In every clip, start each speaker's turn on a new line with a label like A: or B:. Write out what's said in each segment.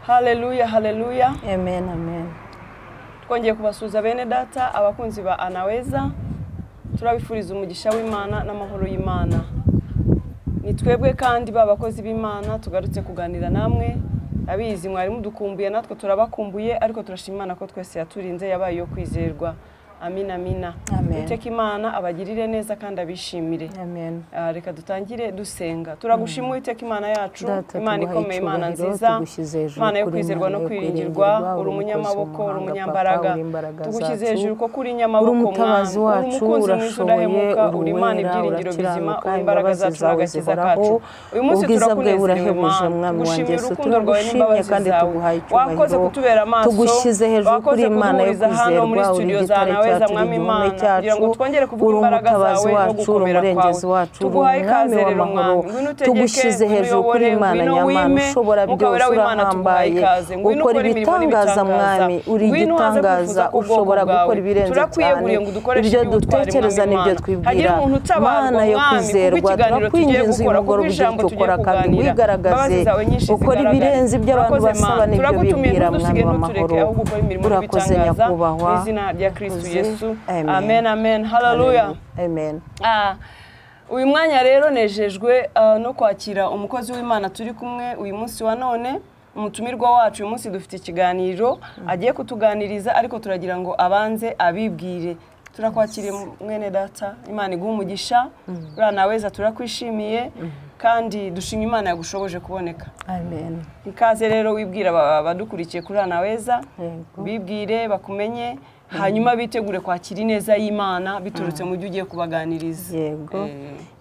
A: Haleluya, haleluya.
B: Amen, amen.
A: Twongeye kubasuza bene data abakunzi ba Anaweza. Turabifuriza umugisha w'Imana n'amahoro y'Imana. Ni twebwe kandi babakozi b'Imana tugarutse kuganira namwe. Abizi mwari mudukumbuye natwe turabakumbuye ariko turashima Imana ko twese yaturinze yabaye yo kwizerwa. Amina amina. Uteka Imana abagirire neza kandi abishimire.
B: Amen.
A: Reka dutangire dusenga. Turagushimira Uteka Imana yacu, Imana ikomeye, Imana nziza, Imana yo kwizerwa no kwiringirwa, uri umunyamaboko, uri umunyambaraga. Tugushyize hejuru ko kuri nyamaboko Mwami, uri umukunzi mwiza udahemuka, uri Imana ibyiringiro bizima, uri imbaraga zacu n'agakiza kacu. Uyu munsi turakunezerewe Mana, tugushimira urukundo rwawe n'imbabazi zawe. Wakoze kutubera amaso,
B: tugushyize hejuru kuri Imana yo kwizerwa, uri
A: Anaweza mwami Imana kugira ngo twongere kuvuga imbaraga zawe no gukomera kwawe. Tuguhaye ikaze rero mwami, ngwino
B: tugushyize hejuru kuri Imana nyamana ushobora byose urahambaye, ukora ibitangaza mwami, uri igitangaza ushobora gukora ibirenze cyane ibyo dutekereza n'ibyo twibwira. Mana yo kwizerwa turakwinginze umugoroba ukora kandi wigaragaze ukora ibirenze ibyo abantu basaba n'ibyo bibwira mwami w'amahoro. Urakoze nyakubahwa
A: izina rya Kristo Yesu. Amen, amen. Hallelujah.
B: Amen.
A: Uyu mwanya rero nejejwe no kwakira umukozi w'Imana turi kumwe uyu munsi wa none. Umutumirwa wacu uyu munsi dufite ikiganiro agiye kutuganiriza ariko turagira ngo abanze abibwire. Turakwakiriye mwene data, Imana iguha umugisha. Anaweza turakwishimiye kandi dushima Imana yagushoboje kuboneka.
B: Amen.
A: Ikaze rero wibwira abadukurikiye kuri Anaweza, bibwire bakumenye hanyuma bitegure kwakira ineza y'Imana biturutse mu byo ugiye kubaganiriza.
B: Yego.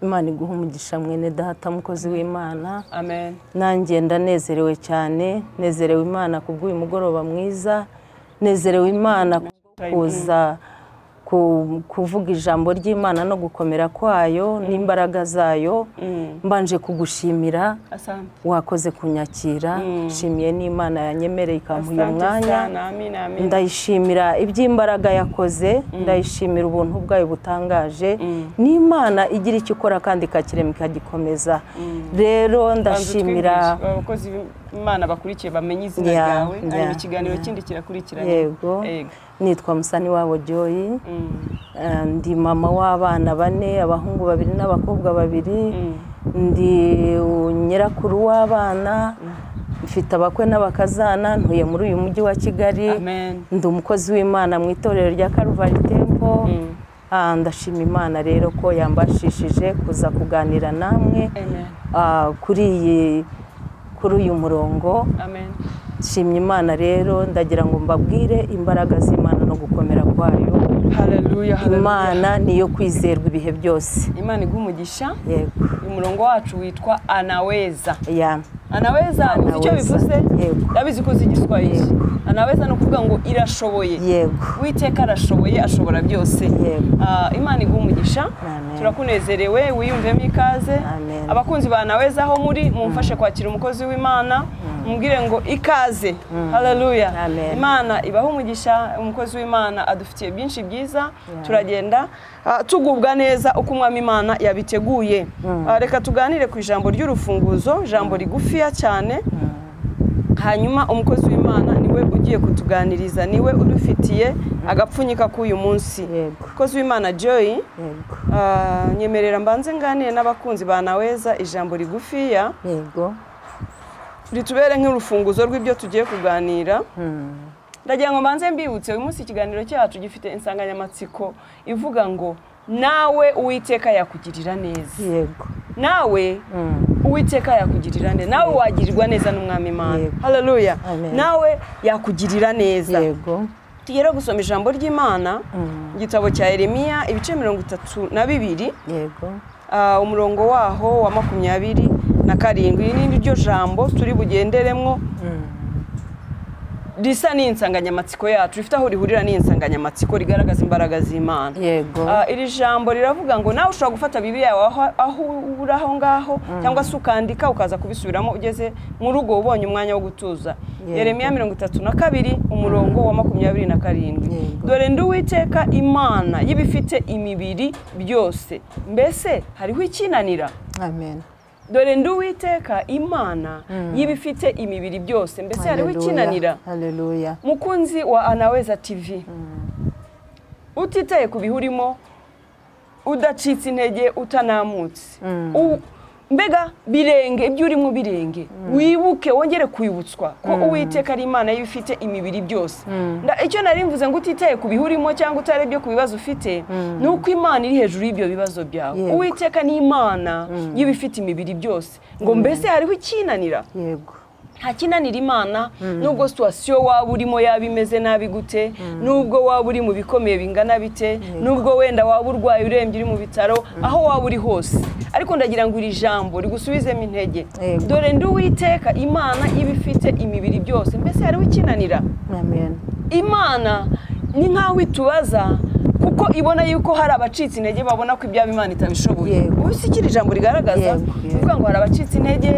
B: Imana iguha umugisha mwene data mukozi w'Imana.
A: Amen.
B: Nanjye ndanezerewe cyane, nezerewe Imana kubw'uyu mugoroba mwiza, nezerewe Imana kuza kuvuga ijambo ry'Imana no gukomera kwayo n'imbaraga zayo. Mbanje kugushimira, wakoze kunyakira, shimiye n'Imana yanyemereye ikampa uyu mwanya. Ndayishimira iby'imbaraga yakoze, ndayishimira ubuntu bwayo butangaje. N'Imana igira icyo ikora kandi ikakirema ikagikomeza. Rero ndashimira
A: abakozi b'Imana bakurikiye bamenye izina ryawe, ari mu kiganiro kindi kirakurikiranye.
B: Yego. Nitwa Musani wabo Joy. Ndi mama w'abana 4, abahungu 2 n'abakobwa 2. Ndi nyirakuru w'abana, mfite abakwe n'abakazana, ntuye muri uyu mujyi wa Kigali. Ndi umukozi w'Imana mu itorero rya Calvary Temple. Ndashima Imana rero ko yambashishije kuza kuganira namwe kuri uyu murongo.
A: Amen.
B: Shimye Imana rero ndagira ngo mbabwire imbaraga z'Imana no gukomera kwayo.
A: Haleluya, haleluya.
B: Imana niyo kwizerwa ibihe byose.
A: Imana igumugisha.
B: Yego.
A: Umurongo wacu witwa Anaweza.
B: Anaweza
A: uzi icyo bivuze? Yabizi ko uzi Igiswahili. Anaweza no kuvuga ngo irashoboye.
B: Yego.
A: Witeka arashoboye, ashobora byose. Imana igumugisha. Turakunezerewe, wiyumvemo ikaze. Abakunzi ba Anaweza aho muri mumfashe kwakira umukozi w'Imana, mumbwire ngo ikaze. Haleluya. Imana ibaho umugisha, umukozi w'Imana adufitiye byinshi byiza. Turagenda tugubwa neza uko Umwami Imana yabiteguye. Reka tuganire ku ijambo ry'urufunguzo, ijambo rigufiya cyane. Hanyuma umukozi w'Imana niwe ugiye kutuganiriza, niwe udufitiye agapfunyika k'uyu munsi. Umukozi w'Imana Joy, nyemerera mbanze nganire n'abakunzi ba Anaweza ijambo rigufiya.
B: Yego.
A: Ritubere nk'urufunguzo rw'ibyo tugiye kuganira. Ndagira ngo mbanze mbibutse uyu munsi ikiganiro cyacu gifite insanganyamatsiko ivuga ngo nawe Uwiteka yakugirira neza.
B: Yego.
A: Nawe Uwiteka yakugirira neza. Nawe wagirirwa neza n'Umwami Imana. Haleluya. Nawe yakugirira neza.
B: Yego.
A: Tugera gusoma ijambo ry'Imana igitabo cya Yeremiya ibice 32.
B: Yego.
A: Umurongo waho wa 27. N'indi ryo jambo turi bugenderemwo risa n'insanganyamatsiko yacu, rifite aho rihurira n'insanganyamatsiko rigaragaza imbaraga z'Imana.
B: Yego.
A: Iri jambo riravuga ngo nawe ushobora gufata Bibiliya yawe aho uraho ngaho cyangwa se ukandika ukaza kubisubiramo ugeze mu rugo ubonye umwanya wo gutuza. Yeremiya 32 umurongo wa 27. Dore ndi Uwiteka Imana y'ibifite imibiri byose, mbese hariho ikinanira.
B: Amen.
A: dore ndi Uwiteka Imana y'ibifite imibiri byose. Mbese hariho ikinanira.
B: Haleluya.
A: Mukunzi wa Anaweza TV, utitaye ku bihurimo, udacitse intege, utanamutse, mbega birenge ibyo urimo birenge, wibuke wongere kwibutswa ko Uwiteka ari Imana y'ibifite imibiri byose. Icyo nari mvuze ngo utitaye ku bihurimo cyangwa utarebye ku bibazo ufite, nuko Imana iri hejuru y'ibyo bibazo byawe. Uwiteka ni Imana y'ibifite imibiri byose. Ngo mbese hariho ikinanira?
B: Yego.
A: Nta kinanira Imana, nubwo situasiyo waba urimo yaba imeze nabi gute, nubwo waba uri mu bikomeye bingana bite, nubwo wenda waba urwaye urembye uri mu bitaro, aho waba uri hose. Ariko ndagira ngo iri jambo rigusubizemo intege. Dore ndi Uwiteka Imana y'ibifite imibiri byose. Mbese hariho ikinanira?
B: Amen.
A: Imana ni nkaho itubaza kuko ibona yuko hari abacitse intege babona ko ibyaba Imana itabishoboye. Ubisikira ijambo rigaragaza uvuga ngo hari abacitse intege,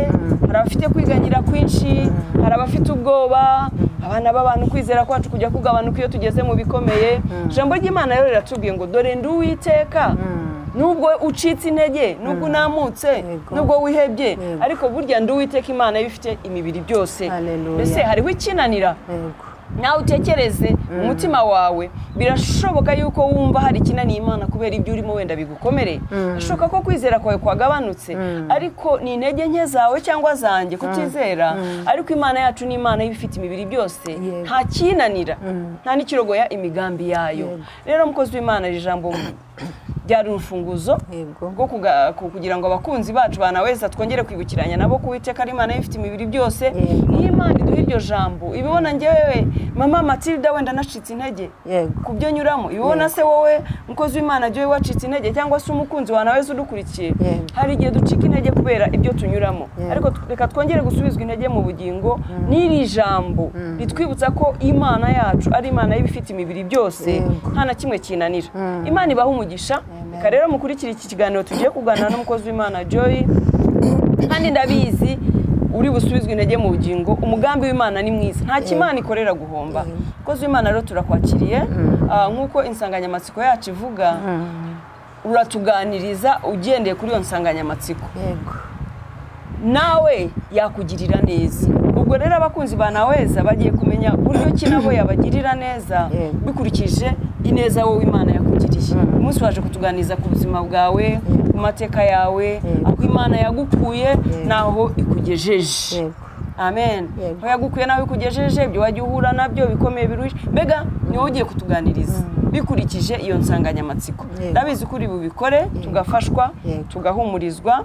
A: hari abafite kwiganyira kwinshi, hari abafite ubwoba, abana b'abantu kwizera kwacu kujya kugabanuka iyo tugeze mu bikomeye. Ijambo ry'Imana rero riratubwiye ngo dore ndi Uwiteka. Nubwo ucitse intege, nubwo unamutse, nubwo wihebye, ariko burya ndi Uwiteka Imana y'ibifite imibiri byose. Mbese hariho ikinanira? Nawe utekereze umutima wawe, birashoboka yuko wumva hari ikinaniye Imana kubera ibyo urimo wenda bigukomere. Ashoka ko kwizera kwawe kwagabanutse, ariko ni intege nke zawe cyangwa zanjye kutizera. Ariko Imana yacu ni Imana y'ibifite imibiri byose, nta kinanira, nta n'ikirogoya imigambi yayo. Rero mukozi w'Imana, iri jambo byari urufunguzo rwo kugira ngo abakunzi bacu Anaweza twongere kwibukiranya nabo ko Uwiteka ari Imana y'ifite imibiri byose. Niyo Imana iduha iryo jambo, ibibona njyewe mama Matilda wenda nacitse intege kubyo nyuramo, ibibona se wowe mukozi w'Imana jyewe wacitse intege, cyangwa se umukunzi wa Anaweza udukurikiye, hari igihe ducika intege kubera ibyo tunyuramo. Ariko reka twongere gusubizwa intege mu bugingo n'iri jambo ritwibutsa ko Imana yacu ari Imana y'ibifite imibiri byose, nta na kimwe kinanira. Imana ibaha umugisha. Reka rero mukurikira iki kiganiro tugiye kuganira n'umukozi w'Imana Joy, kandi ndabizi uri busubizwe intege mu bugingo. Umugambi w'Imana ni mwiza, nta kimana ikorera guhomba. Umukozi w'Imana rero turakwakiriye, nk'uko insanganyamatsiko yacu ivuga, uratuganiriza ugendeye kuri iyo nsanganyamatsiko. Nawe yakugirira neza. Ubwo rero abakunzi ba Anaweza bagiye kumenya buryo ki nabo yabagirira neza bikurikije ineza wowe Imana yakugiriye. Umunsi waje kutuganiza ku buzima bwawe, ku mateka yawe, ako Imana yagukuye naho ikugejeje. Amen. Aho yagukuye naho ikugejeje, ibyo wagiye uhura nabyo bikomeye biruhije, mbega niwe ugiye kutuganiriza bikurikije iyo nsanganyamatsiko. Ndabizi kuri bubikore, tugafashwa, tugahumurizwa,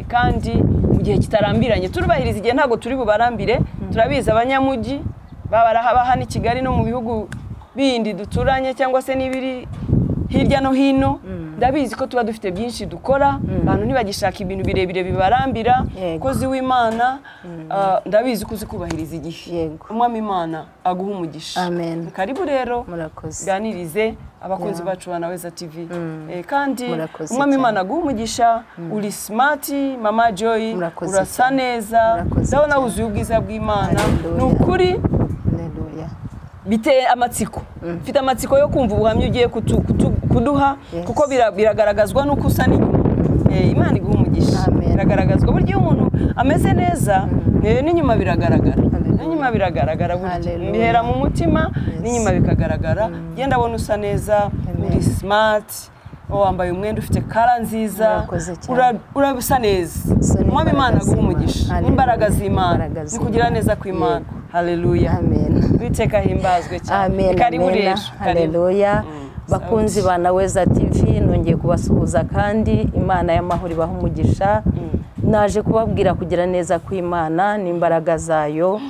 A: kandi mu gihe kitarambiranye. Turubahiriza igihe, ntago turi bubarambire. Turabizi abanyamugi baba hano i Kigali no mu bihugu bindi duturanye cyangwa se n'ibiri hirya no hino. Ndabizi ko tuba dufite byinshi dukora, abantu ntibagishaka ibintu birebire bibarambira. Kozi w'Imana, ndabizi ko uzi kubahiriza igihe. Umwami Imana aguha umugisha. Karibu rero ganirize abakunzi bacu Anaweza TV. Kandi umwami Imana aguha umugisha. Uri smart mama Joy, urasa neza, ndabona wuzuye ubwiza bw'Imana. Nukuri biteye amatsiko. Mfite amatsiko yo kumva ubuhamya ugiye kuduha, kuko biragaragazwa nuko usa n'inyuma. Imana iguha umugisha. Biragaragazwa buryo umuntu ameze neza, n'inyuma biragaragara. N'inyuma biragaragara buryo bihera mu mutima, n'inyuma bikagaragara. Genda abona usa neza, uri smart, wambaye umwenda ufite kara nziza, urabisa neza. Umwami Imana aguha umugisha. Imbaraga z'Imana ni kugira neza kw'Imana. Haleluya.
B: Amen.
A: Witeka himbazwe cyane.
B: Karibu rero. Haleluya. Bakunzi ba Anaweza TV, nongeye kubasuhuza kandi Imana y'amahoro ibaha umugisha. Naje kubabwira kugira neza kw'Imana n'imbaraga zayo.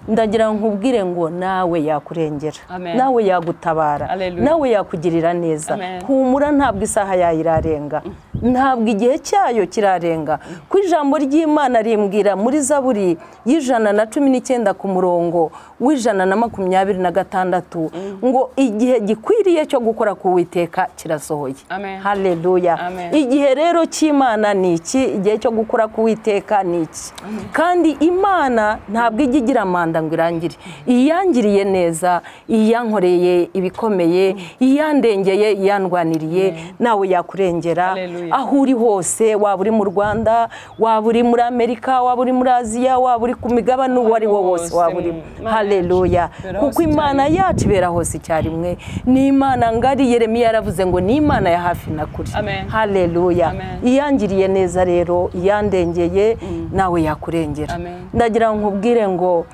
B: Ndagira nkubwire ngo nawe yakurengera, nawe yagutabara, nawe yakugirira neza. Humura, ntabwo isaha yayirarenga, ntabwo igihe cyayo kirarenga. Ku ijambo ry'Imana rimbwira muri Zaburi y'119 ku murongo w'126 ngo igihe gikwiriye cyo gukora ku Uwiteka kirasohoye. Haleluya. Igihe rero cy'Imana ni iki? Igihe cyo gukora ku Uwiteka ni iki? Kandi Imana ntabwo igira manda izatinda ngo irangire. Iyangiriye neza, iyankoreye ibikomeye, iyandengeye, iyandwaniriye, nawe yakurengera aho uri hose, waba uri mu Rwanda, waba uri muri Amerika, waba uri muri Aziya, waba uri ku migabane uwo ari wo wose waba uri. Haleluya. Kuko Imana yacu ibera hose icyarimwe, ni Imana ngari. Yeremiya yaravuze ngo ni Imana ya hafi na kure. Haleluya. Iyangiriye neza rero, iyandengeye, nawe yakurengera. Ndagira ngo nkubwire ngo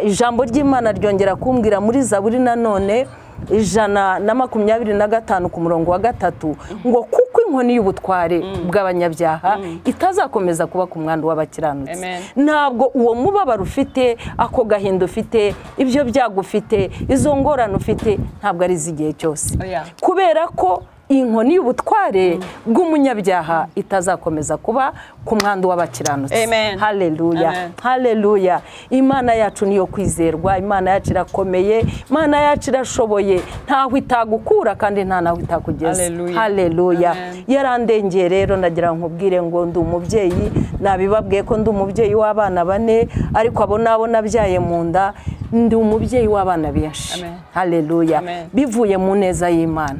B: ijambo ry'Imana ryongera kumbwira muri Zaburi nanone 125 ku murongo wa 3 ngo kuko inkoni y'ubutware bw'abanyabyaha itazakomeza kuba ku mwandu w'abakiranutsi. Ntabwo uwo mubabaro ufite, ako gahinda ufite, ibyo byagufite, izo ngorane ufite, ntabwo ari izigihe cyose, kubera ko inkoni y'ubutware bw'umunyabyaha itazakomeza kuba ku mwandu w'abakiranutsi. Haleluya. Haleluya. Imana yacu niyo kwizerwa, Imana yacu irakomeye, Imana yacu irashoboye, ntaho itagukura kandi nta naho itakugeza. Haleluya. Yarandengeye rero, ndagira nkubwire ngo ndi umubyeyi, nabibabwiye ko ndi umubyeyi w'abana 4, ariko abo nabo nabyaye mu nda, ndi umubyeyi w'abana benshi. Haleluya. Bivuye mu neza y'Imana.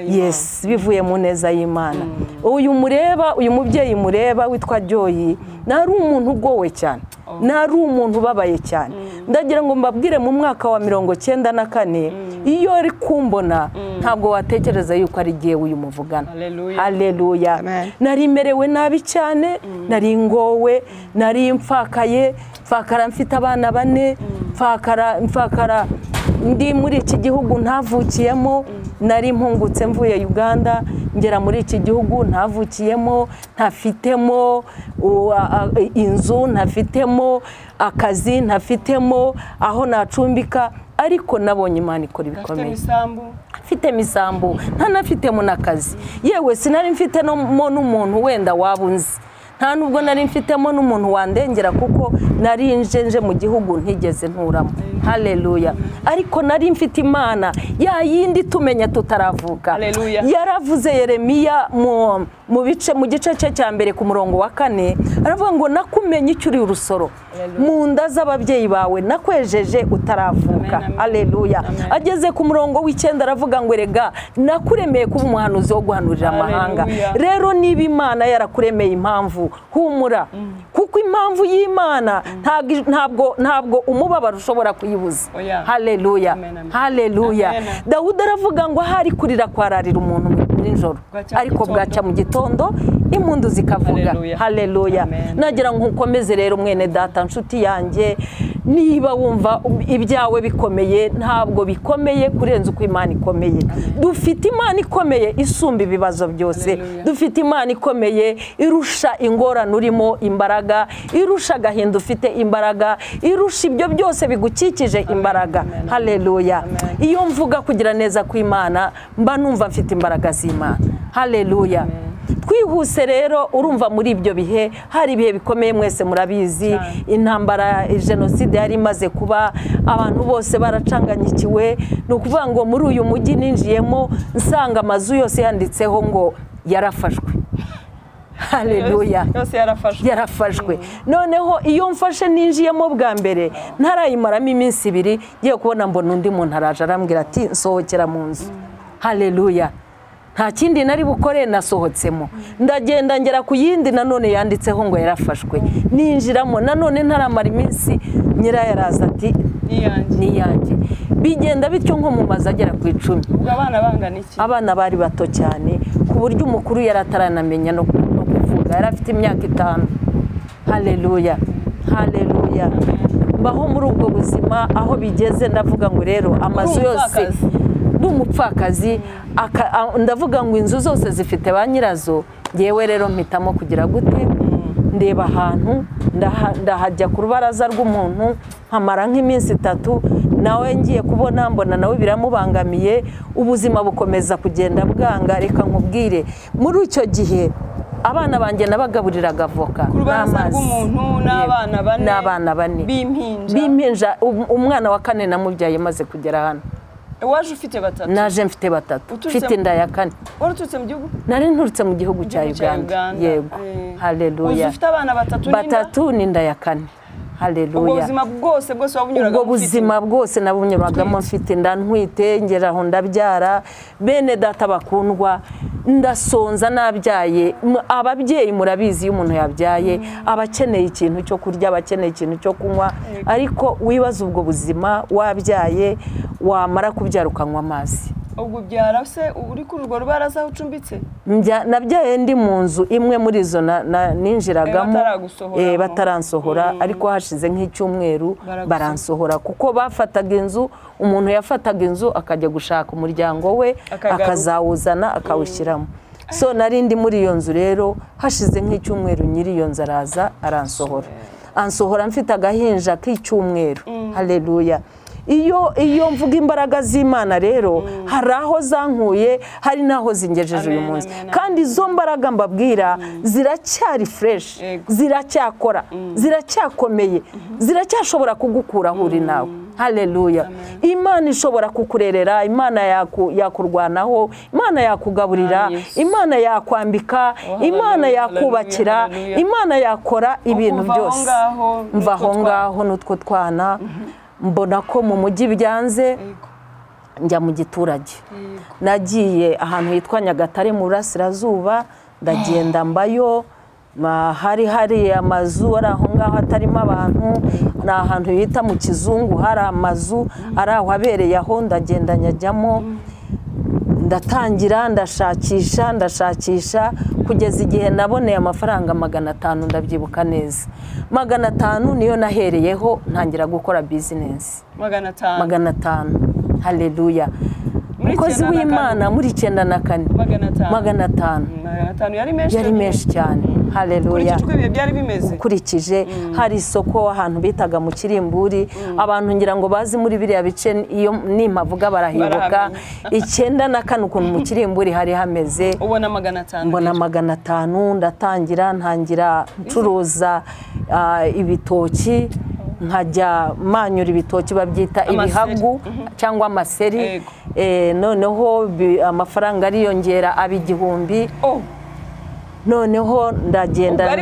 B: Yes, bivuye mu neza y'Imana. Uyu mubyeyi mureba witwa Joyi, nari umuntu ugowe cyane, nari umuntu ubabaye cyane. Ndagira ngo mbabwire mu mwaka wa 94 iyo ari kumbona, ntabwo watekereza yuko ari giye uyu muvugana. Haleluya. Nari merewe nabi cyane, nari ngowe, nari mfakaye, mfakara mfite abana 4, mfakara ndi muri iki gihugu ntavukiyemo, nari mpungutse mvuye Uganda ngera muri iki gihugu ntavukiyemo, ntafitemo inzu, ntafitemo akazi, ntafitemo aho nacumbika, ariko nabonye Imana ikora ibikomeye. Mfite misambu, ntanafitemo n'akazi, yewe sinari mfitemo n'umuntu wenda wabunzi, nta nubwo nari mfitemo n'umuntu wandengera, kuko nari nje mu gihugu ntigeze nturamo. Haleluya. Ariko nari mfite Imana ya yindi tumenya tutaravuka. Yaravuze Yeremiya mu gice cya mbere ku murongo wa 4, aravuga ngo nakumenye icyo uri urusoro mu nda z'ababyeyi bawe, nakwejeje utaravuka. Haleluya. Ageze ku murongo w'9 aravuga ngo rega nakuremeye kuba umuhanuzi wo guhanurira amahanga. Rero niba Imana yarakuremeye impamvu, humura, kuko impamvu y'Imana ntabwo umubabaro ushobora kuyibuza. Haleluya. Haleluya. Dawudi aravuga ngo hari kurira kwararira umuntu nijoro, ariko bwaca mu gitondo impundu zikavuga. Haleluya. Nagira ngo ukomeze rero mwene data, nshuti yanjye, niba wumva ibyawe bikomeye, ntabwo bikomeye kurenza uko Imana ikomeye. Dufite Imana ikomeye isumba ibibazo byose. Dufite Imana ikomeye irusha ingorane urimo imbaraga, irusha gahinda ufite imbaraga, irusha ibyo byose bigukikije imbaraga. Haleluya. Iyo mvuga kugira neza kw'Imana, mba numva mfite imbaraga z'Imana. Haleluya. Twihuse rero, urumva muri ibyo bihe hari ibihe bikomeye, mwese murabizi, intambara, jenoside yari imaze kuba, abantu bose baracanganyikiwe. No kuvuga ngo muri uyu mujyi ninjiyemo nsanga amazu yose yanditseho ngo yarafashwe. Haleluya. Yarafashwe. Noneho iyo mfashe ninjiyemo bwa mbere, ntarayimaramo iminsi 2, ngiye kubona mbona undi muntu araje arambwira ati nsohokera mu nzu. Haleluya. Nta kindi nari bukore, nasohotsemo, ndagenda ngera ku yindi nanone yanditseho ngo yarafashwe. Ninjiramo nanone ntaramara iminsi, nyira yaraza ati ni yanjye. Bigenda bityo nko mu mazi agera ku 10.
A: Abana bangana iki? Abana
B: bari bato cyane, ku buryo umukuru yarataranamenya no kuvuga, yari afite imyaka 5. Haleluya. Haleluya. Baho muri ubwo buzima aho bigeze, ndavuga ngo rero amazu yose n'umupfakazi, ndavuga ngo inzu zose zifite ba nyirazo. Yewe rero mpitamo kugira gute, ndeba ahantu ndahajya ku rubaraza rw'umuntu, mpamara nk'iminsi 3, nawe ngiye kubona mbona nawe biramubangamiye, ubuzima bukomeza kugenda bwanga. Reka nkubwire, muri icyo gihe abana banjye nabagaburiraga avoka
A: n'amazi,
B: n'abana 4 bimpinja. Umwana wa 4 namubyaye maze kugera hano.
A: Waje ufite 3?
B: Naje mfite 3, mfite inda ya 4.
A: Warututse mu gihugu?
B: Nari nturutse mu gihugu cya Uganda. Yego. Haleluya.
A: Ufite abana 3
B: n'inda ya 4. haleluya
A: ubwo buzima bwose wabunyuragamo
B: ubwo buzima bwose nabunyuragamo mfite ndantwite ngeraho ndabyara bene data bakundwa ndasonza nabyaye ababyeyi murabizi iyo umuntu yabyaye abakeneye ikintu cyo kurya abakeneye ikintu cyo kunywa ariko wibaza ubwo buzima wabyaye wamara kubyara ukanywa amazi
A: ubwo byara se uri kuri urwo rubaraza ucumbitse
B: nabyaye ndi mu nzu imwe muri izo ninjiragamo bataransohora ariko hashize nk'icyumweru baransohora kuko bafataga inzu umuntu yafataga inzu akajya gushaka umuryango we akazawuzana akawushyiramo so nari ndi muri iyo nzu rero hashize nk'icyumweru nyiri iyo nzu araza ansohora mfite agahinja k'icyumweru haleluya iyo mvuga imbaraga z'Imana rero hari aho zankuye hari naho zingejeje uyu munsi kandi izo mbaraga mbabwira ziracyari fresh ziracyakora ziracyakomeye ziracyashobora kugukura aho uri nawe haleluya Imana ishobora kukurerera Imana yakurwanaho Imana yakugaburira Imana yakwambika Imana yakubakira Imana yakora ibintu byose mva aho ngaho n'utwo twana mbona ko mu mujyi byanze njya mu giturage nagiye ahantu hitwa Nyagatare mu Burasirazuba ndagenda mbayo hari amazu ari aho ngaho atarimo abantu ni ahantu bita mu Kizungu hari amazu ari aho abereye aho ndagenda nyajyamo ndatangira ndashakisha kugeza igihe naboneye amafaranga 500 ndabyibuka neza 500 niyo nahereyeho ntangira gukora business 500 haleluya mukozi w'Imana muri 94 500 yari menshi cyane haleluya ukurikije hari isoko ahantu bitaga mu Kirimburi abantu ngira ngo bazi muri biriya bice iyo nimpavuga barahibuka 94 ukuntu mu Kirimburi hari hameze
A: ubona 500
B: mbona 500 ntangira curuza ibitoki nkajya manyura ibitoki babyita ibihagu cyangwa amaseri noneho amafaranga ariyongera ab'igihumbi noneho ndagenda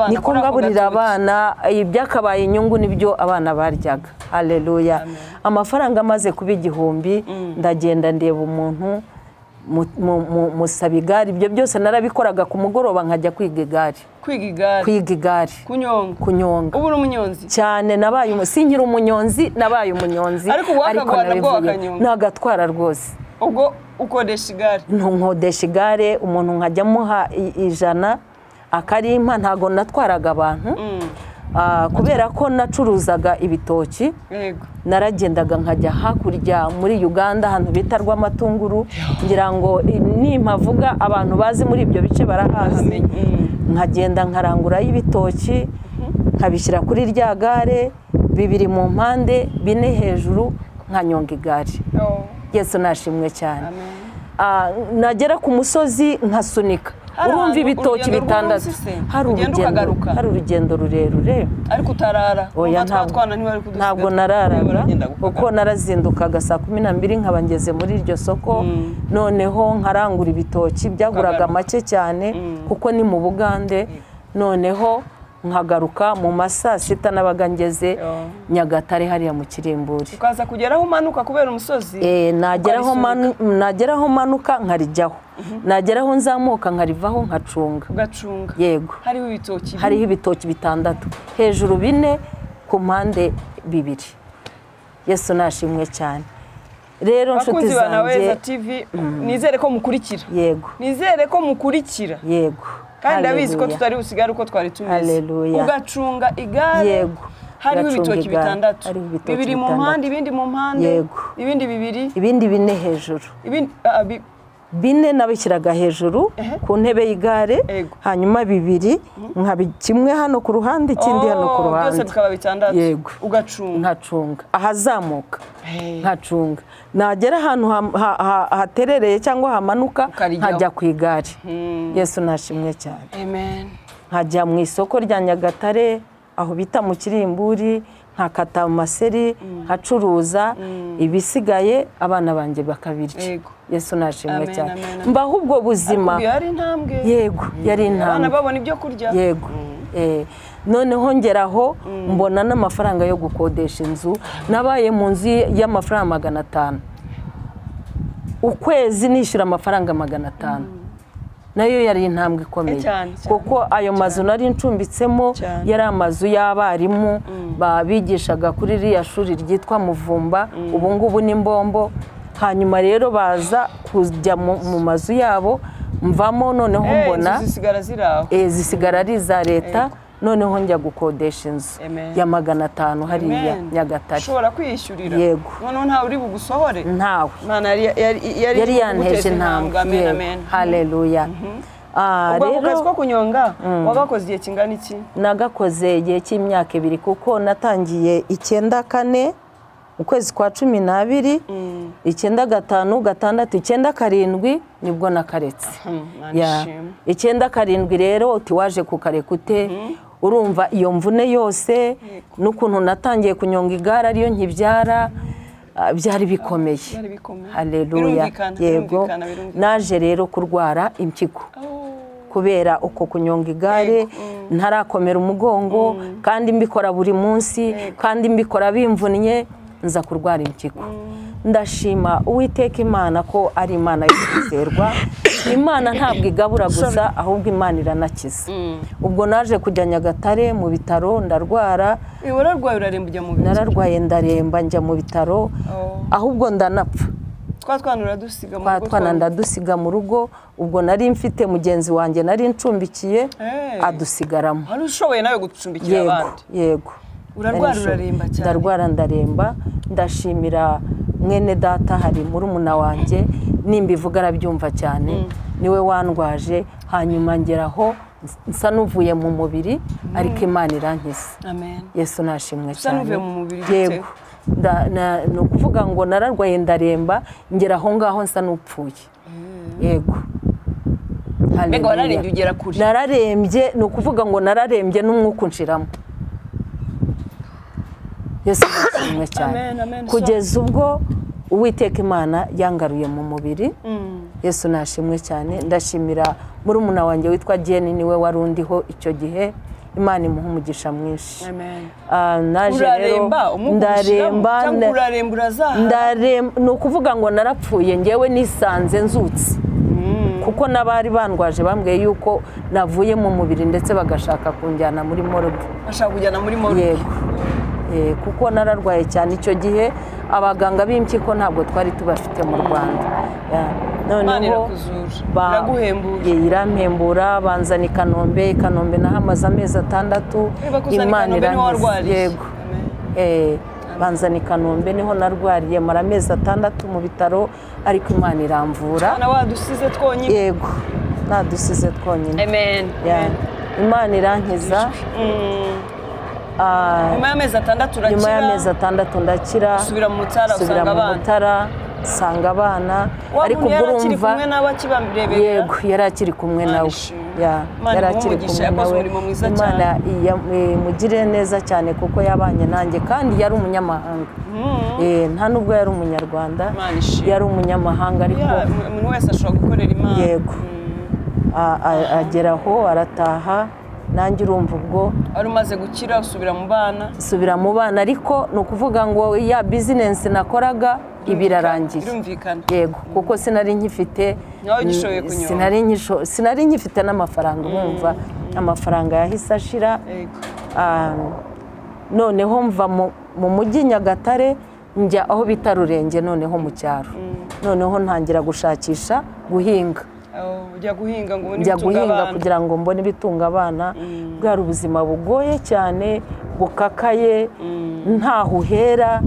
B: niko ngaburira abana ibyakabaye inyungu nibyo abana baryaga haleluya amafaranga amaze kuba igihumbi ndagenda ndeba umuntu musaba igare ibyo byose narabikoraga ku mugoroba nkajya kwiga igare kunyonga
A: ubu uri umunyonzi
B: cyane nabaye sinkiri umunyonzi nabaye umunyonzi
A: ariko
B: nagatwara rwose
A: ubwo ukodesha igare
B: nkodesha igare umuntu nkajya muha 100 akarimpa ntago natwaraga abantu kubera ko nacuruzaga ibitoki naragendaga nkajya hakurya muri Uganda ahantu bita Rwamatunguru ngira ngo nimpavuga abantu bazi muri ibyo bice barahazi nkagenda nkarangura y'ibitoki nkabishyira kuri rya gare 2 mu mpande 4 hejuru nkanyonga igare Yesu nashimwe cyane nagera ku musozi nkasunika urumva ibitoki bitandatu hari urugendo rurerure
A: ariko utarara
B: ntabwo nararaga kuko narazindukaga saa 12 nkaba ngeze muri iryo soko noneho nkarangura ibitoki byaguraga make cyane kuko ni mu Bugande noneho nkagaruka mu masaa 6 nabaga ngeze Nyagatare hariya mu Kirimburi
A: ukaza kugeraho umanuka kubera umusozi
B: nageraho manuka nkarijyaho nageraho nzamuka nkarivaho nkacunga yego hariho ibitoki bitandatu hejuru 4 ku mpande 2 Yesu nashimwe cyane rero nshuti zanjye
A: Anaweza TV nizere ko mukurikira
B: yego
A: kandi abizi ko tutari usigara uko twari tumeze ugacunga igare hariho ibitoki bitandatu 2 mu mpande ibindi mu mpande ibindi 2
B: ibindi 4 hejuru 4 nabishyiraga hejuru ku ntebe y'igare hanyuma 2 kimwe hano ku ruhande ikindi hano ku ruhande
A: byose bikaba bitandatu
B: nkacunga ahazamuka nkacunga nagera ahantu haterereye cyangwa hamanuka nkajya ku igare Yesu nashimwe cyane
A: amen
B: nkajya mu isoko rya Nyagatare aho bita mu Kirimburi nkakata amaseri nkacuruza ibisigaye abana banjye bakabirya Yesu nashimwe cyane mbaho ubwo buzima
A: yari intambwe
B: yego yari intambwe
A: abana babona ibyo kurya
B: noneho ngeraho mbona n'amafaranga yo gukodesha inzu nabaye mu nzu y'amafaranga 500 ukwezi nishyura amafaranga 500 nayo yari intambwe ikomeye kuko ayo mazu nari ncumbitsemo yari amazu y'abarimu babigishaga kuri riya shuri ryitwa Muvumba ubu ngubu ni Mbombo hanyuma rero baza kujya mu mazu yabo mvamo noneho mbona zisigara ari za leta noneho njya gukodesha inzu ya 500 hariya Nyagatare
A: ushobora kwiyishyurira
B: yego
A: noneho ntawe uri bugusohore
B: ntawe
A: Imana
B: yari yanteje intambwe
A: amen
B: haleluya
A: ubwo kazi ko kunyonga wagakoze igihe kingana iki
B: nagakoze igihe cy'imyaka 2 kuko natangiye 94 mu kwezi kwa 12 95 gatandatu 97 nibwo nakaretse ya 97 rero uti waje kukareka ute urumva iyo mvune yose n'ukuntu natangiye kunyonga igare ariyo nkibyara byari bikomeye haleluya yego naje rero kurwara impyiko kubera uko kunyonga igare ntarakomera umugongo kandi mbikora buri munsi kandi mbikora bimvunnye nza kurwara impyiko ndashima Uwiteka Imana ko ari Imana y'kwizerwa Imana ntabwo igabura gusa ahubwo Imana iranakiza ubwo naje kujya Nyagatare mu bitaro ndarwara
A: urarwaye uraremba ujya mu bitaro
B: nararwaye ndaremba njya mu bitaro ahubwo ndanapfa twanandadusiga mu rugo ubwo nari mfite mugenzi wanjye nari ncumbikiye adusigaramo
A: ari ushoboye nawe gucumbikira abandi
B: yego
A: urarwara uraremba cyane
B: ndarwara ndaremba ndashimira mwene data hari murumuna wanjye nimbivuga arabyumva cyane niwe wandwaje hanyuma ngeraho nsa nuvuye mu mubiri ariko Imana irankiza
A: amen
B: Yesu nashimwe cyane
A: nuvuye mu mubiri
B: yego no kuvuga ngo nararwaye ndaremba ngeraho ngaho nsa nupfuye yego
A: mbega wararembye ugera kuri
B: nararembye no kuvuga ngo nararembye n'umwuka unshiramo Yesu nashimwe cyane kugeza ubwo Uwiteka Imana yangaruye mu mubiri Yesu nashimwe cyane ndashimira murumuna wanjye witwa Jenny niwe warundiho icyo gihe Imana imuha umugisha mwinshi naje rero ndaremba no kuvuga ngo narapfuye ngewe nisanze nzutse kuko nabari bandwaje bambwiye yuko navuye mu mubiri ndetse bagashaka kunjyana muri morgue
A: bashaka kujyana muri morgue
B: kuko nararwaye cyane icyo gihe abaganga b'impyiko ntabwo twari tubafite mu Rwanda
A: noneho
B: irampembura banzana Kanombe nahamaze amezi 6 Imana irankiza yego banzana Kanombe niho narwariye mara amezi 6 mu bitaro ariko Imana iramvura
A: wadusize twonyine
B: yego nadusize twonyine
A: amen
B: Imana irankiza
A: nyuma y'amezi 6 urakira
B: nyuma y'amezi 6 ndakira
A: subira mu Mutara
B: sanga abana ariko urumva yego yarakiri kumwe nawe yarakiri kumwe nawe Imana mugire neza cyane kuko yabanye nanjye kandi yari umunyamahanga nta nubwo yari umunyarwanda yari umunyamahanga ariko
A: umuntu wese ashobora gukorera Imana
B: yego ageraho arataha nanjye urumva ubwo
A: ari umaze gukira
B: usubira mu bana ariko no kuvuga ngo ya business nakoraga ibirarangiye yego kuko sinari nkifite sinari nkifite n'amafaranga umva amafaranga yahise ashira noneho mva mu mujyi Nyagatare njya aho bita Rurenge noneho mu cyaro noneho ntangira gushakisha guhinga
A: njya guhinga
B: kugira ngo mbone ibitunga abana bwari ubuzima bugoye cyane bukakaye ntaho uhera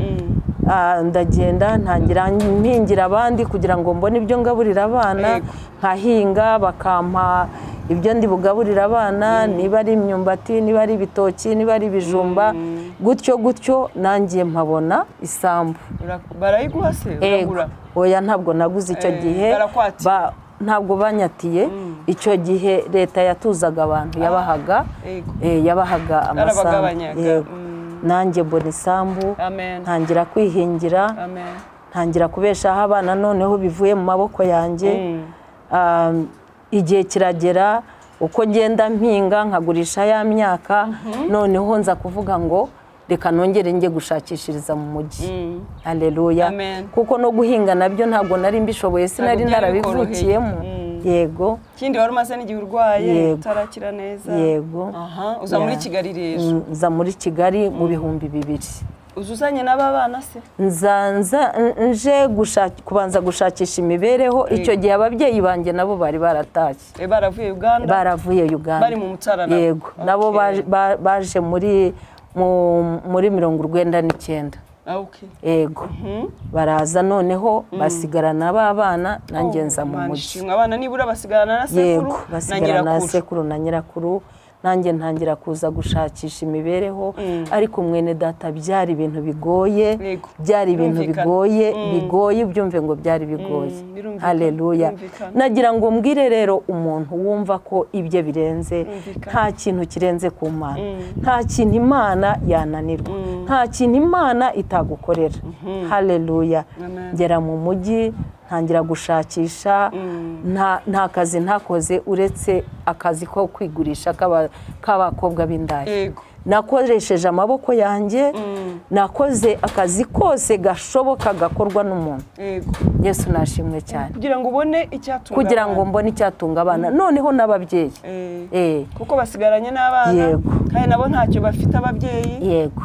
B: ndagenda ntangira mpingira abandi kugira ngo mbone ibyo ngaburira abana nkahinga bakampa ibyo ndi bugaburira abana niba ari imyumbati niba ari ibitoki niba ari ibijumba gutyo nangiye mpabona isambu
A: barayiguha se uragura
B: oya ntabwo naguze icyo gihe ntabwo banyatiye icyo gihe leta yatuzaga abantu yabahaga amasambu nanjye mbona isambu ntangira kwihingira ntangira kubeshaho abana noneho bivuye mu maboko yanjye igihe kiragera uko ngenda mpinga nkagurisha ya myaka noneho nza kuvuga ngo reka nongere njye gushakishiriza mu mujyi. Haleluya. Kuko no guhinga nabyo ntabwo nari mbishoboye, sinari narabivukiyemo. Yego.
A: Kindi wari umaze n'igihe urwaye utarakira neza.
B: Yego.
A: Uza muri Kigali rero.
B: Uza muri Kigali mu bihumbi 2.
A: Uzuzanye n'aba bana se?
B: Nje kubanza gushakisha imibereho. Icyo gihe ababyeyi banjye nabo bari baratashye.
A: Baravuye Uganda?
B: Baravuye Uganda.
A: Bari mu Mutarara?
B: Yego. Nabo baje muri 99. Yego. Baraza noneho basigarana abana nanjye nza mu mujyi.
A: Abana nibura basigarana na sekuru?
B: Yego, basigarana na sekuru na nyirakuru. Nanjye ntangira kuza gushakisha imibereho, ariko mwene data byari ibintu bigoye, byari ibintu bigoye byumve ngo byari bigoye. Haleluya. Nagira ngo mbwire rero umuntu wumva ko ibye birenze, nta kintu kirenze ku Mana, nta kintu Imana yananirwa, nta kintu Imana itagukorera. Haleluya. Ngera mu mujyi ntangira gushakisha, nta kazi ntakoze uretse akazi ko kwigurisha k'abakobwa b'indaya. Nakoresheje amaboko yanjye, nakoze akazi kose gashoboka gakorwa n'umuntu. Yesu nashimwe cyane.
A: Kugira ngo ubone icyatunga abana.
B: Kugira ngo mbone icyatunga abana. Noneho n'ababyeyi.
A: Kuko basigaranye n'abana, kandi nabo ntacyo bafite ababyeyi.
B: Yego.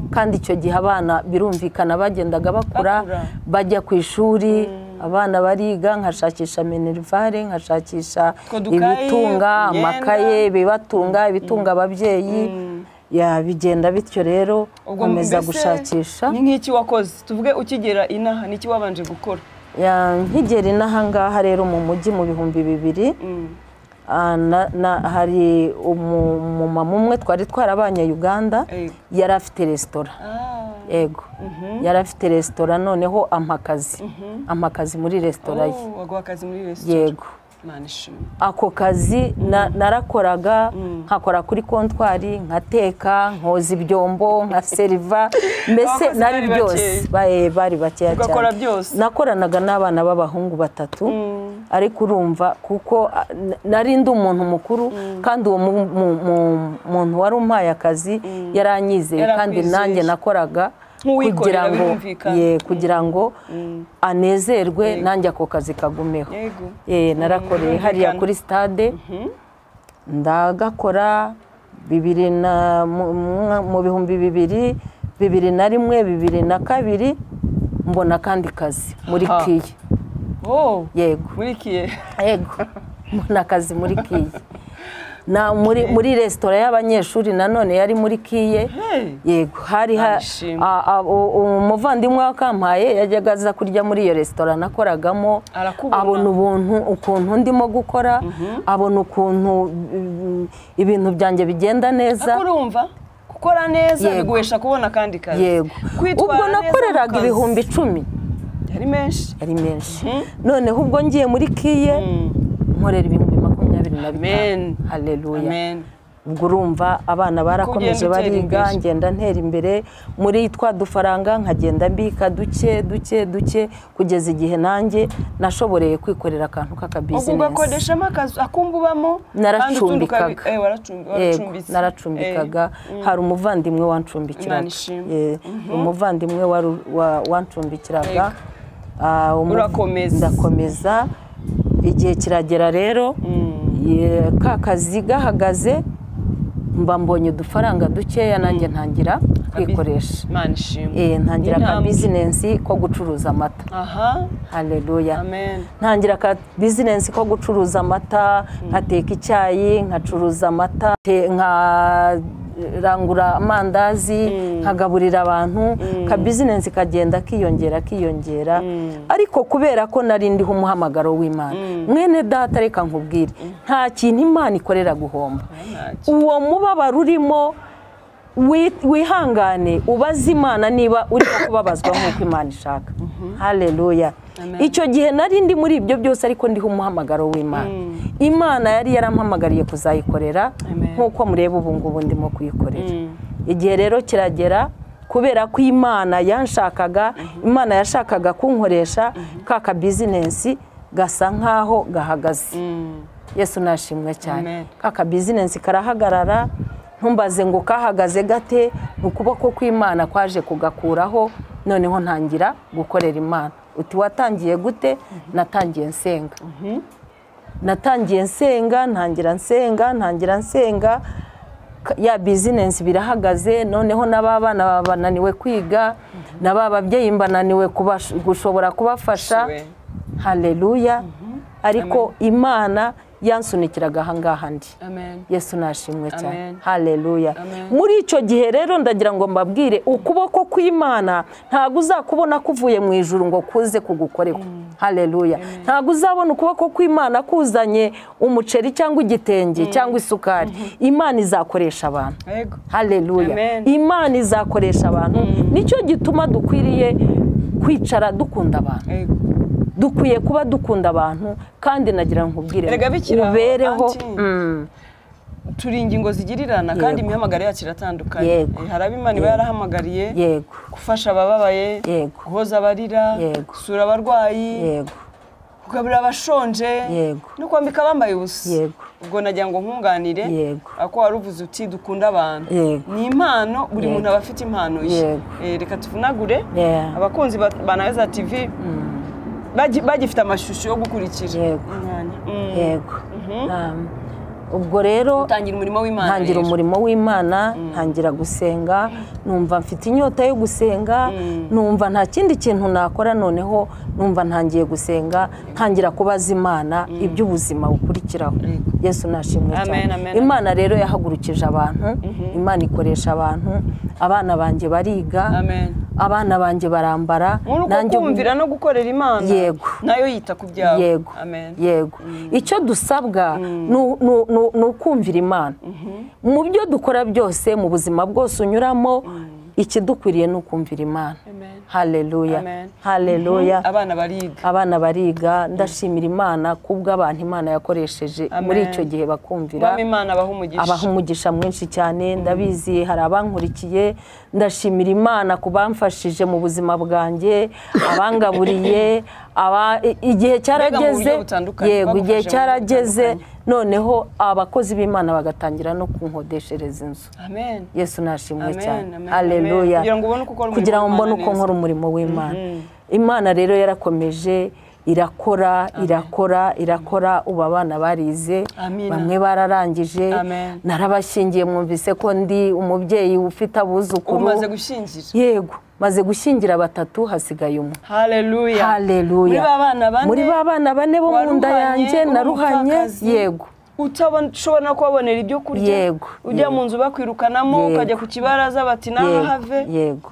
B: Kandi icyo gihe abana birumvikana bagendaga bakura, bajya ku ishuri, abana bariga, nkashakisha minerivare, nkashakisha ibitunga, amakaye, bibatunga, ibitunga ababyeyi. Bigenda bityo rero komeza gushakisha.
A: Ni nk'iki wakoze? Tuvuge ukigera inaha niki wabanje gukora?
B: Nkigera inaha ngaha rero mu mujyi mu bihumbi 2. hari umumama umwe twari twarabanye Uganda, yari afite resitora. Yego. Yari afite resitora, noneho amakazi muri resitora ye.
A: Waguha akazi muri resitora?
B: Yego. Ako kazi narakoraga, nkakora kuri kontwari, nkateka, nkoza ibyombo, nkaseriva, mbese nari byose. Bari bakeya cyane. Nakoranaga n'abana b'abahungu 3, ariko urumva kuko nari ndi umuntu mukuru, kandi uwo muntu wari umpaye akazi yaranyizeye, kandi nanjye nakoraga kugira ngo anezerwe, nanjye ako kazi kagumeho. Narakoreye hariya kuri stade, ndagakora mu bihumbi 2, 2001, 2002 mbona kandi kazi muri Kiye. Yego.
A: Muri Kiye?
B: Yego. Mbona akazi muri Kiye. Muri resitora y'abanyeshuri nanone yari muri Kiye. Yego. Hari umuvandimwe wakampaye yajyaga aza kurya muri iyo resitora nakoragamo, abona ukuntu ndimo gukora, abona ukuntu ibintu byanjye bigenda neza.
A: Urumva gukora neza biguhesha kubona kandi kazi.
B: Yego. Ubwo nakoreraga ibihumbi 10.
A: Yari menshi.
B: Yari menshi. Noneho ubwo ngiye muri Kiye nkorera ibihumbi 25. Haleluya. Ubwo urumva abana barakomeje bariga, ngenda ntera imbere muri twa dufaranga, nkagenda mbika duke kugeza igihe nanjye nashoboreye kwikorera akantu k'akabizinesi.
A: Ubwo ugakodeshamo akazi akumbubamo?
B: Naracumbikaga. Naracumbikaga. Hari umuvandimwe wancumbikiraga. Umuvandimwe wancumbikiraga. Ndakomeza. Igihe kiragera rero, ka kazi gahagaze, mba mbonye udufaranga dukeya, nanjye ntangira kwikoresha. Ntangira ka bizinesi ko gucuruza amata. Haleluya. Ntangira ka bizinesi ko gucuruza amata, nkateka icyayi, nkacuruza amata, rangura amandazi, nkagaburira abantu, ka bizinesi kagenda kiyongera. Ariko kubera ko nari ndiho umuhamagaro w'Imana, mwene data reka nkubwire, nta kintu Imana ikorera guhomba. Uwo mubabaro urimo wihangane, ubaze Imana niba uri kubabazwa nk'uko Imana ishaka. Haleluya. Icyo gihe nari ndi muri ibyo byose, ariko ndiho umuhamagaro w'Imana. Imana yari yarampamagariye kuzayikorera, nk'uko mureba ubu ngubu ndimo kuyikorera. Igihe rero kiragera, kubera ko Imana yanshakaga, Imana yashakaga kunkoresha ka bizinesi, gasa nkaho gahagaze. Yesu nashimwe cyane. Kaka business karahagarara, ntumbaze ngo kahagaze gate, ukuboko kw'Imana kwaje kugakuraho, noneho ntangira gukorera Imana. Uti watangiye gute? Natangiye nsenga. Natangiye nsenga, ntangira nsenga, ya business birahagaze, noneho n'abana babananiwe kwiga, n'ababyeyi mbananiwe gushobora kubafasha. Haleluya. Ariko Imana yansunikiraga ahangaha ndi. Yesu nashimwe cyane. Haleluya. Muri icyo gihe rero ndagira ngo mbabwire, ukuboko kw'Imana ntago uzakubona kuvuye mu ijuru ngo kuze kugukoreho. Haleluya. Ntago uzabona ukuboko kw'Imana kuzanye umuceri cyangwa igitenge cyangwa isukari. Imana izakoresha abantu. Haleluya. Imana izakoresha abantu. Nicyo gituma dukwiriye kwicara dukunda abantu. Dukwiye kuba dukunda abantu, kandi nagira nkubwire ubereho.
A: Turi ingingo zigirirana kandi imihamagaro yacu iratandukanye. Hari Imana iba yarahamagariye gufasha abababaye, guhoza abarira, gusura abarwayi, kugaburira abashonje, no kwambika abambaye ubusa. Ubwo nagira ngo nkunganire ako waruvuze uti dukunda abantu. Ni impano, buri muntu aba afite impano ye. Reka tuvunagure abakunzi ba Anaweza TV bagifite amashusho yo gukurikira.
B: Yego. Ubwo rero
A: utangira umurimo w'Imana.
B: Ntangira umurimo w'Imana, ntangira gusenga, numva mfite inyota yo gusenga, numva nta kindi kintu nakora, noneho numva ntangiye gusenga, ntangira kubaza Imana iby'ubuzima bukurikiraho. Yesu nashimwe cyane. Imana rero yahagurukije abantu, Imana ikoresha abantu, abana banjye bariga, abana banjye barambara,
A: nanjye kumvira no gukorera Imana. Nayo yita ku byawe.
B: Yego. Icyo dusabwa ni ukumvira Imana mu byo dukora byose, mu buzima bwose unyuramo. Ikidukwiriye ni ukumvira Imana. Haleluya. Haleluya. Abana bariga, ndashimira Imana kubw'abantu Imana yakoresheje muri icyo gihe bakumvira. Abaha umugisha mwinshi cyane, ndabizi hari abankurikiye. Ndashimira Imana kubamfashije mu buzima bwanjye, abangaburiye, igihe cyarageze. Yego, igihe cyarageze, noneho abakozi b'Imana bagatangira no kunkodeshereza inzu. Yesu nashimwe cyane. Haleluya. Kugira ngo mbone uko nkora umurimo w'Imana. Imana rero yarakomeje irakora, ubu abana barize, bamwe bararangije, narabashingiye, mwumvise ko ndi umubyeyi ufite abuzukuru.
A: Umaze gushingira?
B: Yego, maze gushingira 3, hasigaye umwe.
A: Haleluya.
B: Haleluya. Muri ba bana 4 bo mu nda yanjye naruhanye. Yego.
A: Ushobora kubabonera ibyo kurya. Ujya mu nzu bakwirukanamo, ukajya ku kibaraza bati naho have.
B: Yego.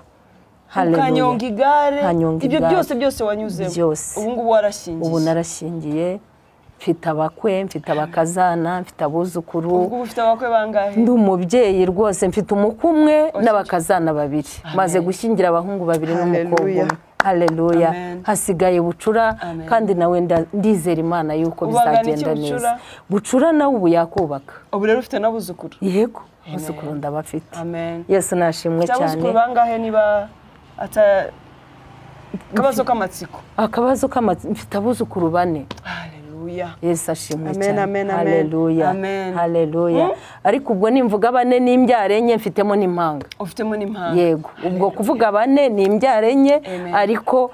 A: Ukanyonga igare. Ibyo byose wanyuzemo. Ubu ngubu warashingiye?
B: Ubu narashingiye, mfite abakwe, mfite abakazana, mfite abuzukuru.
A: Ubu ufite abakwe bangahe?
B: Ndi umubyeyi rwose, mfite umukwe umwe n'abakazana 2. Maze gushingira abahungu 2 n'umukobwa umwe. Haleluya. Hasigaye Bucura, kandi nawe ndizera Imana yuko bizagenda neza. Bucura nawe ubu yakubaka.
A: Ubu rero ufite n'abuzukuru?
B: Yego, abuzukuru ndabafite. Yesu nashimwe cyane.
A: Abuzukuru bangahe niba akabazo k'amatsiko?
B: Akabazo k'amatsiko, mfite abuzukuru 4.
A: Haleluya.
B: Yesu ashimwe cyane. Haleluya. Haleluya. Ariko ubwo nimvuga 4 n'imbyare enye, mfitemo n'impanga.
A: Ufitemo n'impanga?
B: Yego. Ubwo kuvuga 4 n'imbyare enye, ariko